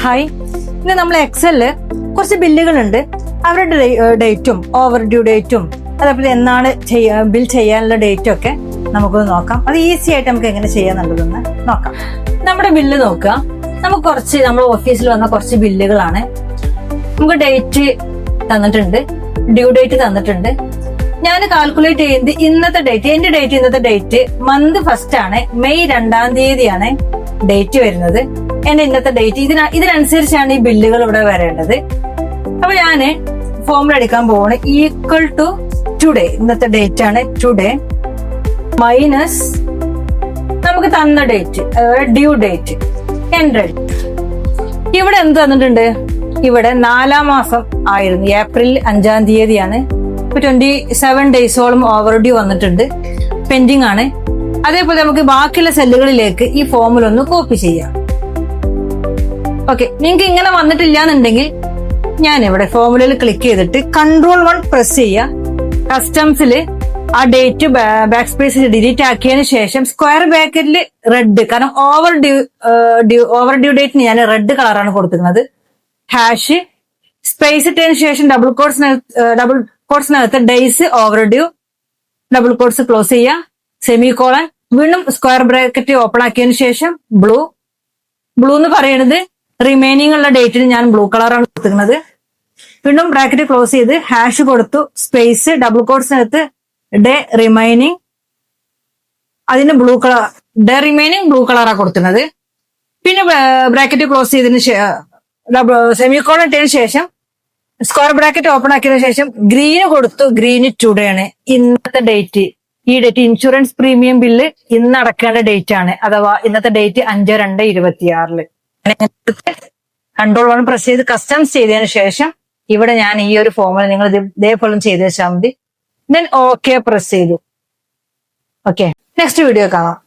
Hi, ഇന്ന് നമ്മൾ എക്സലില് കുറച്ച് ബില്ലുകളുണ്ട്. അവരുടെ ഡേറ്റും ഓവർ ഡ്യൂ ഡേറ്റും അതേപോലെ എന്നാണ് ബിൽ ചെയ്യാനുള്ള ഡേറ്റും ഒക്കെ നമുക്കൊന്ന് നോക്കാം. അത് ഈസി ആയിട്ട് നമുക്ക് എങ്ങനെ ചെയ്യാന്നുള്ളതെന്ന് നോക്കാം. നമ്മുടെ ബില്ല് നോക്കുക. നമുക്ക് കുറച്ച് നമ്മുടെ ഓഫീസിൽ വന്ന കുറച്ച് ബില്ലുകളാണ്. നമുക്ക് ഡേറ്റ് തന്നിട്ടുണ്ട്, ഡ്യൂ ഡേറ്റ് തന്നിട്ടുണ്ട്. ഞാൻ കാൽക്കുലേറ്റ് ചെയ്യുന്നത് ഇന്നത്തെ ഡേറ്റ്, എന്റെ ഡേറ്റ് ഇന്നത്തെ ഡേറ്റ് മന്ത് ഫസ്റ്റ് ആണ്, മെയ് 2-ാം തീയതിയാണ് ഡേറ്റ് വരുന്നത്. എന്റെ ഇന്നത്തെ ഡേറ്റ് ഇതിനനുസരിച്ചാണ് ഈ ബില്ലുകൾ ഇവിടെ വരേണ്ടത്. അപ്പൊ ഞാന് ഫോമുല എടുക്കാൻ പോവാണ്. ഈക്വൽ ടു ടുഡേ, ഇന്നത്തെ ഡേറ്റ് ആണ് ടുഡേ, മൈനസ് നമുക്ക് തന്ന ഡേറ്റ് ഡ്യൂ ഡേറ്റ് എൻട്രഡ്. ഇവിടെ എന്ത് തന്നിട്ടുണ്ട്? ഇവിടെ 4-ാം മാസം ആയിരുന്നു, ഏപ്രിൽ 5-ാം തീയതിയാണ്. ഇപ്പൊ 27 ഡേയ്സോളം ഓവർ ഡ്യൂ വന്നിട്ടുണ്ട്, പെൻഡിങ് ആണ്. അതേപോലെ നമുക്ക് ബാക്കിയുള്ള സെല്ലുകളിലേക്ക് ഈ ഫോമുലൊന്ന് കോപ്പി ചെയ്യാം. ഓക്കെ, നിങ്ങൾക്ക് ഇങ്ങനെ വന്നിട്ടില്ല എന്നുണ്ടെങ്കിൽ ഞാൻ ഇവിടെ ഫോമുലയിൽ ക്ലിക്ക് ചെയ്തിട്ട് Ctrl+1 പ്രസ് ചെയ്യുക. കസ്റ്റംസിൽ ആ ഡേറ്റ് ബാക്ക് സ്പേസിൽ ഡിലീറ്റ് ആക്കിയതിനു ശേഷം സ്ക്വയർ ബ്രാക്കറ്റിൽ റെഡ്, കാരണം ഓവർ ഡ്യൂ ഡേറ്റിന് ഞാൻ റെഡ് കളറാണ് കൊടുത്തിരുന്നത്. ഹാഷ് സ്പേസ് ഇട്ടതിന് ശേഷം ഡബിൾ കോട്ട്സിനകത്ത് days over due, double quotes close ചെയ്യുക, സെമികോളൻ, വീണ്ടും സ്ക്വയർ ബ്രാക്കറ്റ് ഓപ്പൺ ആക്കിയതിനു ശേഷം ബ്ലൂ എന്ന് പറയുന്നത് റിമൈനിങ് ഉള്ള ഡേറ്റിന് ഞാൻ ബ്ലൂ കളറാണ് കൊടുക്കുന്നത്. വീണ്ടും ബ്രാക്കറ്റ് ക്ലോസ് ചെയ്ത് ഹാഷ് കൊടുത്തു, സ്പേസ് ഡബിൾ കോട്ട്സിനകത്ത് ഡേ റിമൈനിങ്, അതിന് ഡേ റിമൈനിങ് ബ്ലൂ കളറാണ് കൊടുക്കുന്നത്. പിന്നെ ബ്രാക്കറ്റ് ക്ലോസ് ചെയ്തതിന് സെമികോളൻ ഇട്ടതിന് ശേഷം സ്ക്വയർ ബ്രാക്കറ്റ് ഓപ്പൺ ആക്കിയതിനു ശേഷം ഗ്രീന് കൊടുത്തു. ഗ്രീന് ടുഡേ ആണ്, ഇന്നത്തെ ഡേറ്റ്. ഈ ഡേറ്റ് ഇൻഷുറൻസ് പ്രീമിയം ബില്ല് ഇന്ന് അടക്കേണ്ട ഡേറ്റ് ആണ്, അഥവാ ഇന്നത്തെ ഡേറ്റ് 5/2/26. Ctrl+1 പ്രസ് ചെയ്ത് കസ്റ്റംസ് ചെയ്തതിനു ശേഷം ഇവിടെ ഞാൻ ഈ ഒരു ഫോമിൽ നിങ്ങൾ ഇതേപോലെ ചെയ്ത് വെച്ചാൽ മതി. ദെൻ ഓക്കെ പ്രസ് ചെയ്തു. ഓക്കെ, നെക്സ്റ്റ് വീഡിയോ കാണാം.